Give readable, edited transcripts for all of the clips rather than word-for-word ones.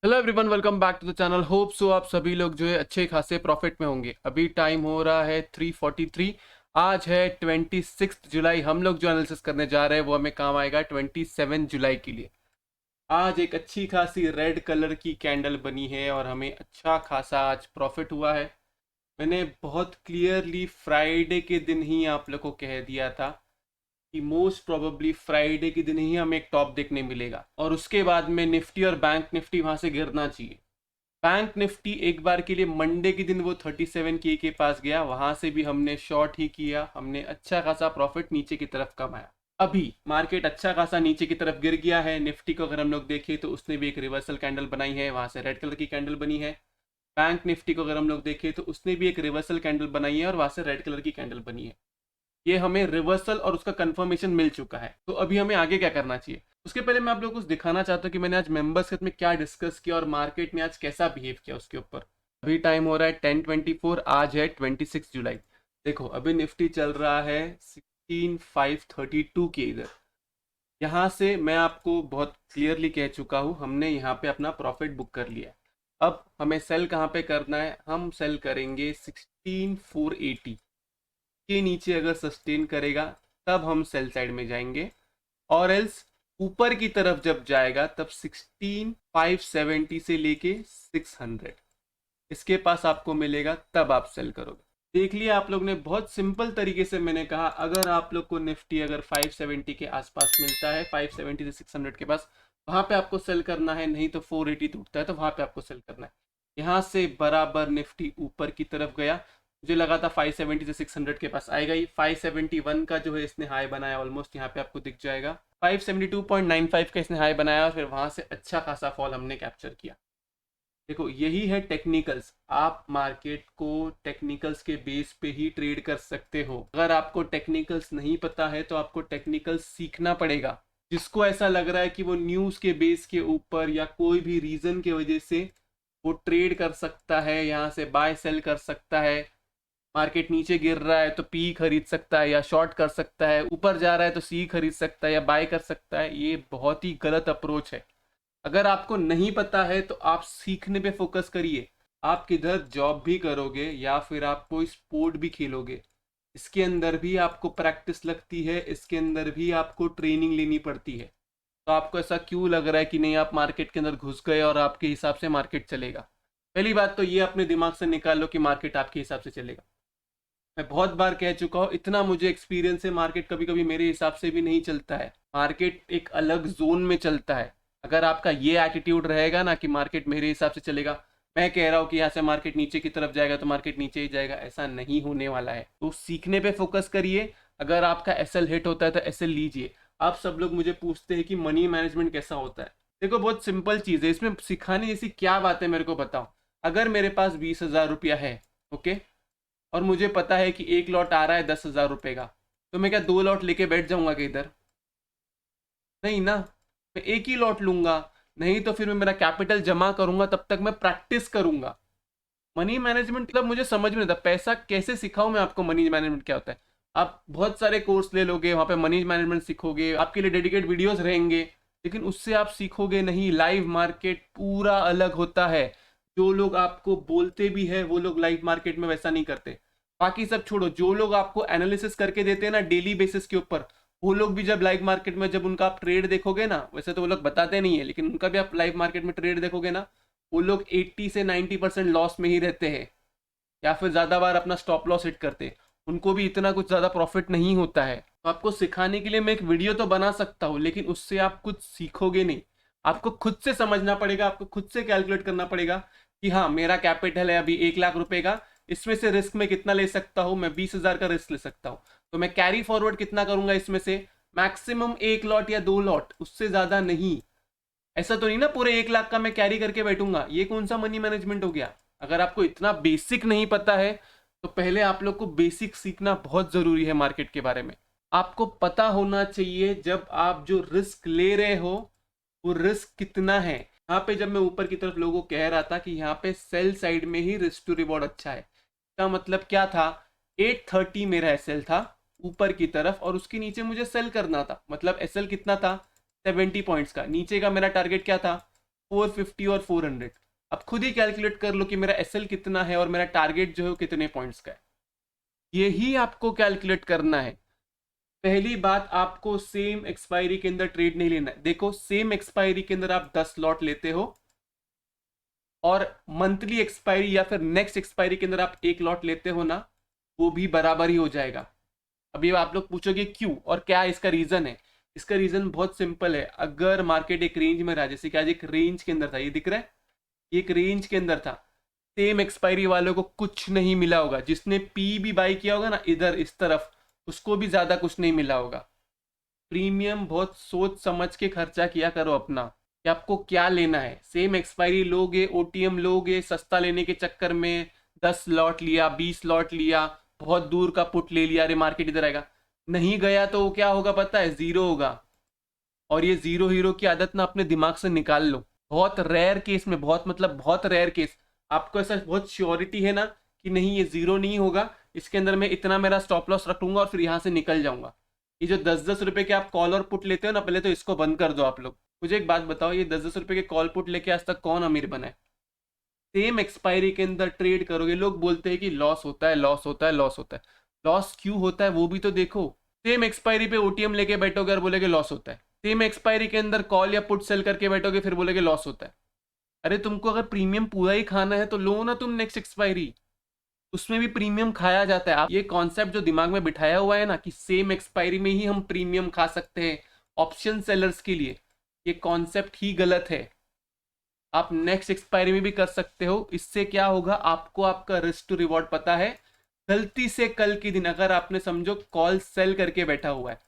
Hello everyone, welcome back to the channel. Hope so आप सभी लोग जो है अच्छे खासे प्रॉफिट में होंगे। अभी टाइम हो रहा है 3:43। आज है 26 जुलाई। हम लोग जो एनालिसिस करने जा रहे हैं वो हमें काम आएगा 27 जुलाई के लिए। आज एक अच्छी खासी रेड कलर की कैंडल बनी है और हमें अच्छा खासा आज प्रॉफिट हुआ है। मैंने बहुत क्लियरली फ्राइडे के दिन ही आप लोग को कह दिया था कि मोस्ट प्रोबेबली फ्राइडे के दिन ही हमें एक टॉप देखने मिलेगा और उसके बाद में निफ्टी और बैंक निफ्टी वहां से गिरना चाहिए। बैंक निफ्टी एक बार के लिए मंडे के दिन वो 37 के पास गया, वहां से भी हमने शॉर्ट ही किया, हमने अच्छा खासा प्रॉफिट नीचे की तरफ कमाया। अभी मार्केट अच्छा खासा नीचे की तरफ गिर गया है। निफ्टी को अगर हम लोग देखें तो उसने भी एक रिवर्सल कैंडल बनाई है, वहां से रेड कलर की कैंडल बनी है। बैंक निफ्टी को अगर हम लोग देखें तो उसने भी एक रिवर्सल कैंडल बनाई है और वहां से रेड कलर की कैंडल बनी है। ये हमें रिवर्सल और उसका कंफर्मेशन मिल चुका है। तो अभी हमें आगे क्या करना चाहिए, उसके पहले मैं आप लोगों को कुछ दिखाना चाहता हूँ कि मैंने आज मेंबर्स में क्या डिस्कस किया और मार्केट ने आज कैसा बिहेव किया उसके ऊपर। अभी टाइम हो रहा है 10:24, आज है 26 जुलाई। देखो अभी निफ्टी चल रहा है 16,532 के इधर। यहाँ से मैं आपको बहुत क्लियरली कह चुका हूँ, हमने यहाँ पे अपना प्रॉफिट बुक कर लिया है। अब हमें सेल कहाँ पे करना है, हम सेल करेंगे 16,480 के नीचे। अगर सस्टेन करेगा तब हम सेल साइड में जाएंगे, और एल्स ऊपर की तरफ जब जाएगा तब 16,570 से लेके 600 इसके पास आपको मिलेगा, तब आप सेल करोगे। देख लिया आप लोग ने, बहुत सिंपल तरीके से मैंने कहा अगर आप लोग को निफ्टी अगर 570 के आसपास मिलता है, 570 से 600 के पास, वहां पे आपको सेल करना है। नहीं तो 480 टूटता है तो वहां पे आपको सेल करना है। यहाँ से बराबर निफ्टी ऊपर की तरफ गया, मुझे लगा था 570 से 600 के पास आएगा ही। 571 का जो है इसने हाई बनाया, ऑलमोस्ट यहाँ पे आपको दिख जाएगा। 572.95 का इसने हाई बनाया और फिर वहां से अच्छा खासा फॉल हमने कैप्चर किया। देखो यही है टेक्निकल्स। आप मार्केट को टेक्निकल्स के बेस पे ही ट्रेड कर सकते हो। अगर आपको टेक्निकल्स नहीं पता है तो आपको टेक्निकल्स सीखना पड़ेगा। जिसको ऐसा लग रहा है कि वो न्यूज के बेस के ऊपर या कोई भी रीजन की वजह से वो ट्रेड कर सकता है, यहाँ से बाय सेल कर सकता है, मार्केट नीचे गिर रहा है तो पी खरीद सकता है या शॉर्ट कर सकता है, ऊपर जा रहा है तो सी खरीद सकता है या बाय कर सकता है, ये बहुत ही गलत अप्रोच है। अगर आपको नहीं पता है तो आप सीखने पे फोकस करिए। आप किधर जॉब भी करोगे या फिर आप कोई स्पोर्ट भी खेलोगे, इसके अंदर भी आपको प्रैक्टिस लगती है, इसके अंदर भी आपको ट्रेनिंग लेनी पड़ती है। तो आपको ऐसा क्यों लग रहा है कि नहीं, आप मार्केट के अंदर घुस गए और आपके हिसाब से मार्केट चलेगा। पहली बात तो ये अपने दिमाग से निकाल लो कि मार्केट आपके हिसाब से चलेगा। मैं बहुत बार कह चुका हूँ, इतना मुझे एक्सपीरियंस है, मार्केट कभी कभी मेरे हिसाब से भी नहीं चलता है। मार्केट एक अलग जोन में चलता है। अगर आपका ये एटीट्यूड रहेगा ना कि मार्केट मेरे हिसाब से चलेगा, मैं कह रहा हूँ कि यहाँ से मार्केट नीचे की तरफ जाएगा तो मार्केट नीचे ही जाएगा, ऐसा नहीं होने वाला है। तो सीखने पे फोकस करिए। अगर आपका एसएल हिट होता है तो एसएल लीजिए। आप सब लोग मुझे पूछते हैं कि मनी मैनेजमेंट कैसा होता है। देखो बहुत सिंपल चीज़ है, इसमें सिखाने जैसी क्या बात है मेरे को बताओ। अगर मेरे पास 20,000 रुपया है, ओके, और मुझे पता है कि एक लॉट आ रहा है 10,000 रुपये का, तो मैं क्या 2 लॉट लेके बैठ जाऊंगा कि इधर? नहीं ना, मैं एक ही लॉट लूंगा। नहीं तो फिर मैं मेरा कैपिटल जमा करूंगा, तब तक मैं प्रैक्टिस करूंगा। मनी मैनेजमेंट मतलब मुझे समझ में नहीं आता, पैसा कैसे सिखाऊं मैं आपको, मनी मैनेजमेंट क्या होता है। आप बहुत सारे कोर्स ले लोगे, वहां पे मनी मैनेजमेंट सीखोगे, आपके लिए डेडिकेट वीडियोस रहेंगे, लेकिन उससे आप सीखोगे नहीं। लाइव मार्केट पूरा अलग होता है। जो लोग आपको बोलते भी है वो लोग लाइव मार्केट में वैसा नहीं करते। बाकी सब छोड़ो, जो लोग आपको एनालिसिस करके देते हैं ना डेली बेसिस के ऊपर, वो लोग भी जब लाइव मार्केट में जब उनका आप ट्रेड देखोगे ना, वैसे तो वो लोग बताते नहीं है, लेकिन उनका भी आप लाइव मार्केट में ट्रेड देखोगे ना, वो लोग 80 से 90% लॉस में ही रहते हैं, या फिर ज़्यादा बार अपना स्टॉप लॉस हिट करते हैं। उनको भी इतना कुछ ज़्यादा प्रॉफिट नहीं होता है। तो आपको सिखाने के लिए मैं एक वीडियो तो बना सकता हूँ, लेकिन उससे आप कुछ सीखोगे नहीं। आपको खुद से समझना पड़ेगा, आपको खुद से कैलकुलेट करना पड़ेगा कि हाँ मेरा कैपिटल है अभी 1,00,000 रुपए का, इसमें से रिस्क में कितना ले सकता हूँ मैं, 20,000 का रिस्क ले सकता हूँ, तो मैं कैरी फॉरवर्ड कितना करूंगा इसमें से, मैक्सिमम 1 लॉट या 2 लॉट, उससे ज़्यादा नहीं। ऐसा तो नहीं ना पूरे 1,00,000 का मैं कैरी करके बैठूंगा, ये कौन सा मनी मैनेजमेंट हो गया। अगर आपको इतना बेसिक नहीं पता है तो पहले आप लोग को बेसिक सीखना बहुत जरूरी है मार्केट के बारे में। आपको पता होना चाहिए जब आप जो रिस्क ले रहे हो वो रिस्क कितना है। यहाँ पे जब मैं ऊपर की तरफ लोगों को कह रहा था कि यहाँ पे सेल साइड में ही रिस्क टू रिवॉर्ड अच्छा है, इसका मतलब क्या था, 830 मेरा एसएल था ऊपर की तरफ और उसके नीचे मुझे सेल करना था। मतलब एसएल कितना था, 70 पॉइंट्स का। नीचे का मेरा टारगेट क्या था, 450 और 400। अब खुद ही कैलकुलेट कर लो कि मेरा एसएल कितना है और मेरा टारगेट जो है वो कितने पॉइंट्स का है। यही आपको कैलकुलेट करना है। पहली बात, आपको सेम एक्सपायरी के अंदर ट्रेड नहीं लेना है। देखो, सेम एक्सपायरी के अंदर आप 10 लॉट लेते हो और मंथली एक्सपायरी या फिर नेक्स्ट एक्सपायरी के अंदर आप एक लॉट लेते हो ना, वो भी बराबर ही हो जाएगा। अभी आप लोग पूछोगे क्यों और क्या इसका रीजन है। इसका रीजन बहुत सिंपल है। अगर मार्केट एक रेंज में रहा, जैसे कि आज एक रेंज के अंदर था, ये दिख रहा है, एक रेंज के अंदर था, सेम एक्सपायरी वालों को कुछ नहीं मिला होगा। जिसने पी भी बाई किया होगा ना इधर इस तरफ, उसको भी ज्यादा कुछ नहीं मिला होगा। प्रीमियम बहुत सोच समझ के खर्चा किया करो अपना, कि आपको क्या लेना है। सेम एक्सपायरी लोगे, ओटीएम लोगे, सस्ता लेने के चक्कर में 10 लॉट लिया, 20 लॉट लिया, बहुत दूर का पुट ले लिया, अरे मार्केट इधर आएगा, नहीं गया तो क्या होगा पता है, जीरो होगा। और ये जीरो हीरो की आदत ना अपने दिमाग से निकाल लो। बहुत रेयर केस में, बहुत मतलब बहुत रेयर केस, आपको ऐसा बहुत श्योरिटी है ना कि नहीं ये जीरो नहीं होगा, इसके अंदर मैं इतना मेरा स्टॉप लॉस रखूंगा और फिर यहाँ से निकल जाऊंगा। ये जो 10-10 रुपए के आप कॉल और पुट लेते हो ना, पहले तो इसको बंद कर दो आप लोग। मुझे एक बात बताओ, ये 10-10 रुपए के कॉल पुट लेके आज तक कौन अमीर बना है? सेम एक्सपायरी के अंदर ट्रेड करोगे, लोग बोलते हैं कि लॉस होता है, लॉस होता है, लॉस होता है। लॉस क्यों होता है वो भी तो देखो। सेम एक्सपायरी पे ओटीएम लेके बैठोगे और बोलेगे लॉस होता है। सेम एक्सपायरी के अंदर कॉल या पुट सेल करके बैठोगे, फिर बोलेगे लॉस होता है। अरे तुमको अगर प्रीमियम पूरा ही खाना है तो लो ना तुम नेक्स्ट एक्सपायरी, उसमें भी प्रीमियम खाया जाता है। आप ये कॉन्सेप्ट जो दिमाग में बिठाया हुआ है ना कि सेम एक्सपायरी में ही हम प्रीमियम खा सकते हैं ऑप्शन सेलर्स के लिए, ये कॉन्सेप्ट ही गलत है। आप नेक्स्ट एक्सपायरी में भी कर सकते हो। इससे क्या होगा, आपको आपका रिस्क टू रिवॉर्ड पता है। गलती से कल के दिन अगर आपने समझो कॉल सेल करके बैठा हुआ है,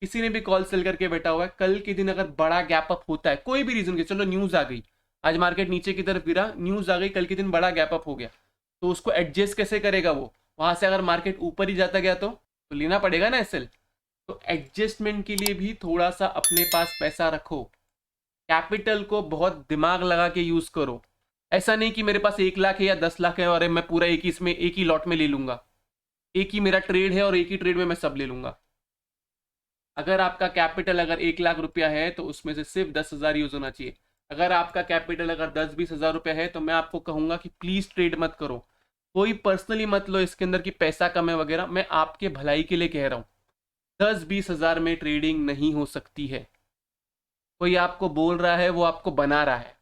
किसी ने भी कॉल सेल करके बैठा हुआ है, कल के दिन अगर बड़ा गैप अप होता है कोई भी रीजन के, चलो न्यूज आ गई, आज मार्केट नीचे की तरफ गिरा, न्यूज आ गई, कल के दिन बड़ा गैप अप हो गया, तो उसको एडजस्ट कैसे करेगा वो? वहां से अगर मार्केट ऊपर ही जाता गया तो लेना पड़ेगा ना एसएल। तो एडजस्टमेंट के लिए भी थोड़ा सा अपने पास पैसा रखो। कैपिटल को बहुत दिमाग लगा के यूज करो। ऐसा नहीं कि मेरे पास 1 लाख है या 10 लाख है और मैं पूरा एक ही इसमें एक ही लॉट में ले लूंगा, एक ही मेरा ट्रेड है और एक ही ट्रेड में मैं सब ले लूंगा। अगर आपका कैपिटल अगर 1 लाख रुपया है तो उसमें से सिर्फ 10,000 यूज होना चाहिए। अगर आपका कैपिटल अगर 10-20 हज़ार रुपया है तो मैं आपको कहूंगा कि प्लीज ट्रेड मत करो। कोई पर्सनली मत लो इसके अंदर कि पैसा कम है वगैरह, मैं आपके भलाई के लिए कह रहा हूँ। 10-20 हज़ार में ट्रेडिंग नहीं हो सकती है। कोई आपको बोल रहा है वो आपको बना रहा है।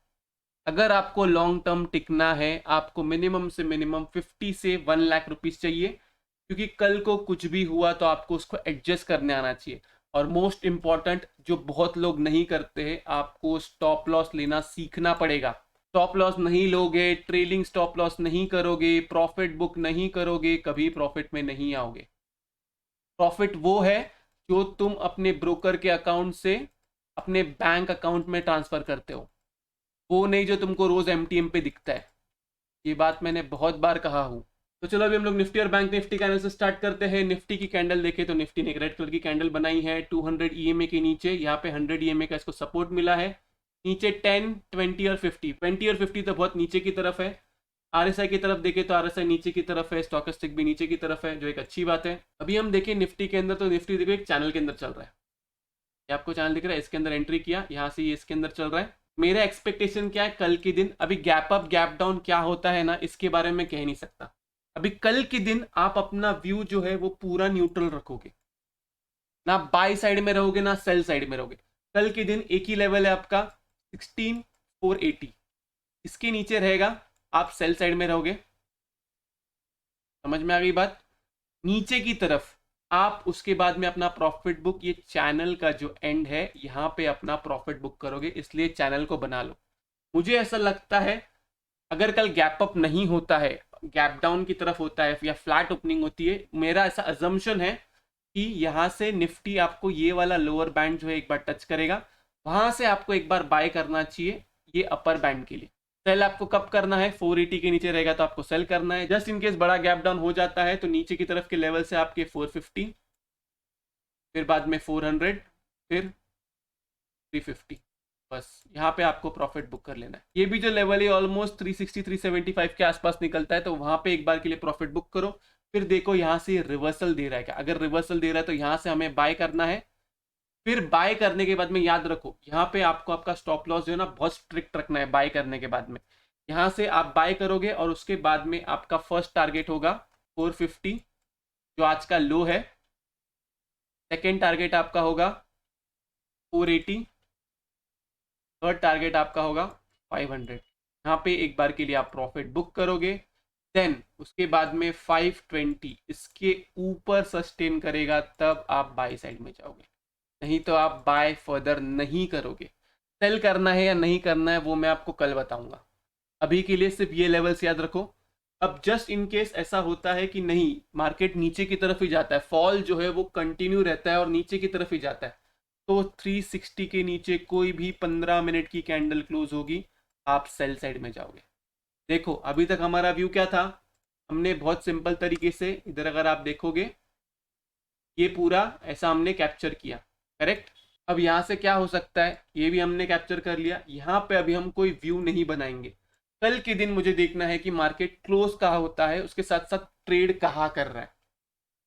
अगर आपको लॉन्ग टर्म टिकना है, आपको मिनिमम से मिनिमम 50 से 1 लाख रुपीज चाहिए, क्योंकि कल को कुछ भी हुआ तो आपको उसको एडजस्ट करने आना चाहिए। और मोस्ट इंपॉर्टेंट जो बहुत लोग नहीं करते हैं, आपको स्टॉप लॉस लेना सीखना पड़ेगा। स्टॉप लॉस नहीं लोगे, ट्रेलिंग स्टॉप लॉस नहीं करोगे, प्रॉफिट बुक नहीं करोगे, कभी प्रॉफिट में नहीं आओगे। प्रॉफिट वो है जो तुम अपने ब्रोकर के अकाउंट से अपने बैंक अकाउंट में ट्रांसफर करते हो, वो नहीं जो तुमको रोज एमटीएम पे दिखता है। ये बात मैंने बहुत बार कहा हूँ। तो चलो अभी हम लोग निफ्टी और बैंक निफ्टी कैंडल से स्टार्ट करते हैं। निफ्टी की कैंडल देखें तो निफ्टी ने एक रेड कलर की कैंडल बनाई है 200 ईएमए के नीचे। यहाँ पे 100 ईएमए का इसको सपोर्ट मिला है। नीचे 10, 20 और 50, 20 और 50 तो बहुत नीचे की तरफ है। आरएसआई की तरफ देखें तो आरएसआई नीचे की तरफ है, स्टॉकेस्टिक भी नीचे की तरफ है, जो एक अच्छी बात है। अभी हम देखें निफ्टी के अंदर, तो निफ्टी देखो एक चैनल के अंदर चल रहा है। ये आपको चैनल दिख रहा है, इसके अंदर एंट्री किया, यहाँ से ये इसके अंदर चल रहा है। मेरा एक्सपेक्टेशन क्या है कल के दिन, अभी गैप अप गैप डाउन क्या होता है ना, इसके बारे में कह नहीं सकता। अभी कल के दिन आप अपना व्यू जो है वो पूरा न्यूट्रल रखोगे, ना बाई साइड में रहोगे ना सेल साइड में रहोगे। कल के दिन एक ही लेवल है आपका 16,480, इसके नीचे रहेगा, आप सेल साइड में रहोगे। समझ में आ गई बात? नीचे की तरफ आप उसके बाद में अपना प्रॉफिट बुक, ये चैनल का जो एंड है यहाँ पे अपना प्रॉफिट बुक करोगे, इसलिए चैनल को बना लो। मुझे ऐसा लगता है अगर कल गैप अप नहीं होता है, गैप डाउन की तरफ होता है या फ्लैट ओपनिंग होती है, मेरा ऐसा अजम्पशन है कि यहाँ से निफ्टी आपको ये वाला लोअर बैंड जो है एक बार टच करेगा, वहां से आपको एक बार बाय करना चाहिए ये अपर बैंड के लिए। सेल आपको कब करना है? 480 के नीचे रहेगा तो आपको सेल करना है। जस्ट इनकेस बड़ा गैप डाउन हो जाता है तो नीचे की तरफ के लेवल से आपके 450, फिर बाद में 400, फिर 350, बस यहाँ पे आपको प्रॉफिट बुक कर लेना है। ये भी जो लेवल है ऑलमोस्ट 360 375 के आसपास निकलता है, तो वहां पे एक बार के लिए प्रॉफिट बुक करो। फिर देखो यहाँ से रिवर्सल दे रहा है क्या, अगर रिवर्सल दे रहा है तो यहाँ से हमें बाय करना है। फिर बाय करने के बाद में याद रखो, यहाँ पे आपको आपका स्टॉप लॉस जो है ना बहुत स्ट्रिक्ट रखना है बाय करने के बाद में। यहाँ से आप बाय करोगे और उसके बाद में आपका फर्स्ट टारगेट होगा 450 जो आज का लो है। सेकेंड टारगेट आपका होगा 480। थर्ड टारगेट आपका होगा 500। यहाँ पे एक बार के लिए आप प्रॉफिट बुक करोगे। देन उसके बाद में 520 इसके ऊपर सस्टेन करेगा तब आप बाय साइड में जाओगे, नहीं तो आप बाय फर्दर नहीं करोगे। सेल करना है या नहीं करना है वो मैं आपको कल बताऊंगा। अभी के लिए सिर्फ ये लेवल्स याद रखो। अब जस्ट इन केस ऐसा होता है कि नहीं मार्केट नीचे की तरफ ही जाता है, फॉल जो है वो कंटिन्यू रहता है और नीचे की तरफ ही जाता है, तो 360 के नीचे कोई भी 15 मिनट की कैंडल क्लोज होगी, आप सेल साइड में जाओगे। देखो अभी तक हमारा व्यू क्या था, हमने बहुत सिंपल तरीके से इधर अगर आप देखोगे ये पूरा ऐसा हमने कैप्चर किया, करेक्ट। अब यहाँ से क्या हो सकता है, ये भी हमने कैप्चर कर लिया। यहाँ पे अभी हम कोई व्यू नहीं बनाएंगे, कल के दिन मुझे देखना है कि मार्केट क्लोज कहाँ होता है, उसके साथ साथ ट्रेड कहाँ कर रहा है।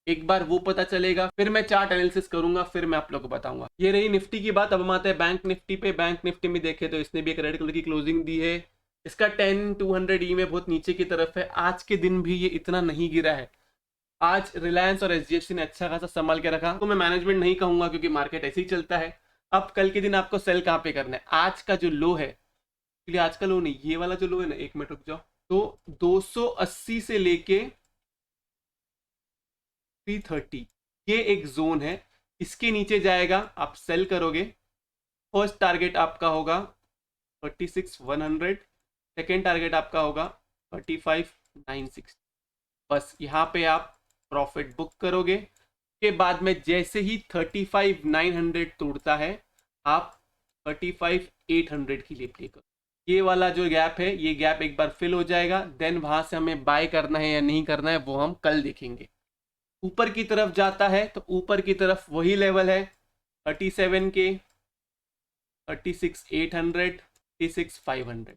एक बार वो पता चलेगा फिर मैं चार्ट एनालिसिस करूंगा, फिर मैं आप लोगों को बताऊंगा। ये रही निफ्टी की बात। अब हम आते हैं बैंक निफ्टी पे। बैंक निफ्टी में देखे तो इसने भी एक रेड कलर की क्लोजिंग दी है। इसका 10-200 ई में बहुत नीचे की तरफ है। आज के दिन भी ये इतना नहीं गिरा है। आज रिलायंस और एचडीएफसी ने अच्छा खासा संभाल के रखा, तो मैं मैनेजमेंट नहीं कहूंगा क्योंकि मार्केट ऐसे ही चलता है। अब कल के दिन आपको सेल कहाँ पे करना है, आज का जो लो है, आज का लो नहीं ये वाला जो लो है ना, एक मिनट रुक जाओ, तो 280 से लेके 330 ये एक जोन है, इसके नीचे जाएगा आप सेल करोगे। फर्स्ट टारगेट आपका होगा 36,100, सेकेंड टारगेट आपका होगा 35,960। बस यहाँ पे आप प्रॉफिट बुक करोगे। के बाद में जैसे ही 35,900 तोड़ता है आप 35,800 के लिए प्ले करो। ये वाला जो गैप है ये गैप एक बार फिल हो जाएगा, देन वहां से हमें बाय करना है या नहीं करना है वो हम कल देखेंगे। ऊपर की तरफ जाता है तो ऊपर की तरफ वही लेवल है 37 के, 36,800, 36,500,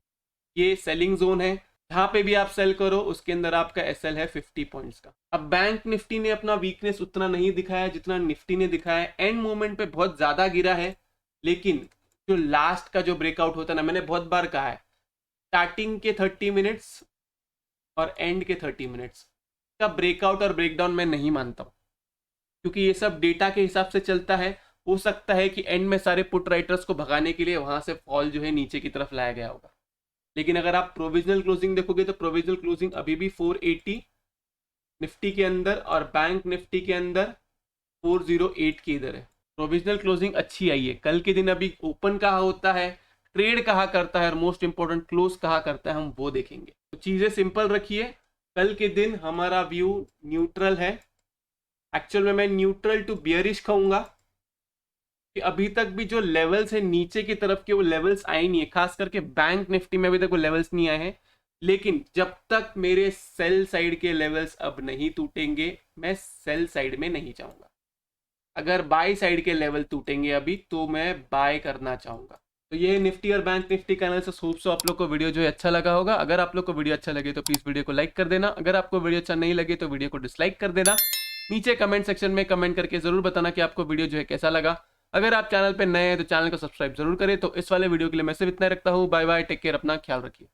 ये सेलिंग जोन है। यहाँ पे भी आप सेल करो, उसके अंदर आपका एसएल है 50 पॉइंट्स का। अब बैंक निफ्टी ने अपना वीकनेस उतना नहीं दिखाया जितना निफ्टी ने दिखाया है। एंड मोमेंट पे बहुत ज्यादा गिरा है, लेकिन जो लास्ट का जो ब्रेकआउट होता है ना, मैंने बहुत बार कहा है स्टार्टिंग के 30 मिनट्स और एंड के 30 मिनट्स का ब्रेकआउट और ब्रेकडाउन मैं नहीं मानता हूँ, क्योंकि ये सब डेटा के हिसाब से चलता है। हो सकता है कि एंड में सारे पुट राइटर्स को भगाने के लिए वहां से फॉल जो है नीचे की तरफ लाया गया होगा। लेकिन अगर आप प्रोविजनल क्लोजिंग देखोगे तो प्रोविजनल क्लोजिंग अभी भी 480 निफ्टी के अंदर और बैंक निफ्टी के अंदर 408 के इधर है। प्रोविजनल क्लोजिंग अच्छी आई है। कल के दिन अभी ओपन कहाँ होता है, ट्रेड कहाँ करता है और मोस्ट इंपॉर्टेंट क्लोज कहाँ करता है, हम वो देखेंगे। तो चीजें सिंपल रखिए। कल के दिन हमारा व्यू न्यूट्रल है। एक्चुअल में मैं न्यूट्रल टू बियरिश कहूंगा कि अभी तक भी जो लेवल्स है नीचे की तरफ के वो लेवल्स आए नहीं है, खास करके बैंक निफ्टी में अभी तक वो लेवल्स नहीं आए हैं। लेकिन जब तक मेरे सेल साइड के लेवल्स अब नहीं टूटेंगे मैं सेल साइड में नहीं जाऊंगा। अगर बाय साइड के लेवल टूटेंगे अभी तो मैं बाय करना चाहूंगा। तो ये निफ्टी और बैंक निफ्टी का एनालिसिस। होप सो आप लोग को वीडियो जो है अच्छा लगा होगा। अगर आप लोग को वीडियो अच्छा लगे तो प्लीज वीडियो को लाइक कर देना। अगर आपको वीडियो अच्छा नहीं लगे तो वीडियो को डिसलाइक कर देना। नीचे कमेंट सेक्शन में कमेंट करके जरूर बताना कि आपको वीडियो जो है कैसा लगा। अगर आप चैनल पे नए हैं तो चैनल को सब्सक्राइब जरूर करें। तो इस वाले वीडियो के लिए मैं सिर्फ इतना रखता हूँ। बाय बाय, टेक केयर, अपना ख्याल रखिए।